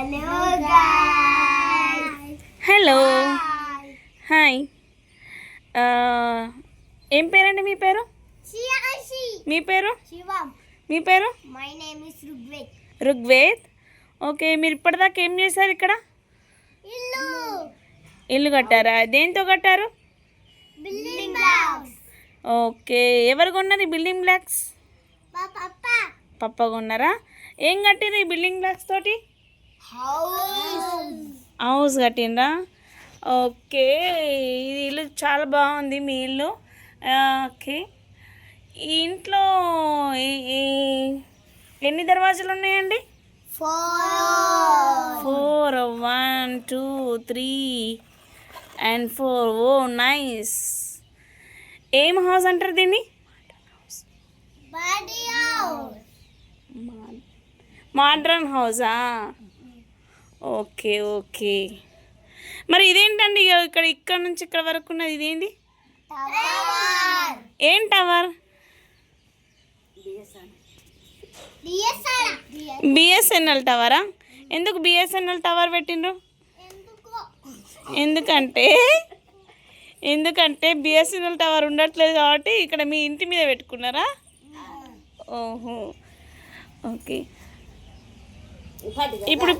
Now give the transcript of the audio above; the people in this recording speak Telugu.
Hello guys. Hello hi. ఏం పేరండి మీ పేరు? శియాషి. మీ పేరు? శివం. మీ పేరు? My name is Rugved. Rugved. Okay, మీరు ఇప్పటిదాకా ఏం చేశారు ఇక్కడ? ఇల్లు కట్టారా? దేంతో కట్టారు? Building blocks. ఓకే, ఎవరు కొన్నది బిల్డింగ్ బ్లాక్స్? పప్ప కొన్నారా? ఏం కట్టిరు ఈ బిల్డింగ్ బ్లాక్స్ తోటి? హౌస్ కట్టిండ్రా? ఓకే, ఇది ఇల్లు చాలా బాగుంది మీ ఇల్లు. ఓకే, ఈ ఇంట్లో ఎన్ని దర్వాజాలు ఉన్నాయండి? 4. 1 2 3 and 4. Oh nice. ఏం హౌస్ అంటారు దీన్ని? మోడ్రన్ హౌసా? Okay okay. మరి ఇదేంటండి ఇక్కడ నుంచి ఇక్కడ వరకు ఉన్నది? ఇదేంటి? ఏం టవర్? బిఎస్ఎన్ఎల్ టవరా? ఎందుకు బిఎస్ఎన్ఎల్ టవర్ పెట్టిండ్రు? ఎందుకంటే బిఎస్ఎన్ఎల్ టవర్ ఉండట్లేదు కాబట్టి ఇక్కడ మీ ఇంటి మీద పెట్టుకున్నారా? ఓహో ఓకే. ఇప్పుడు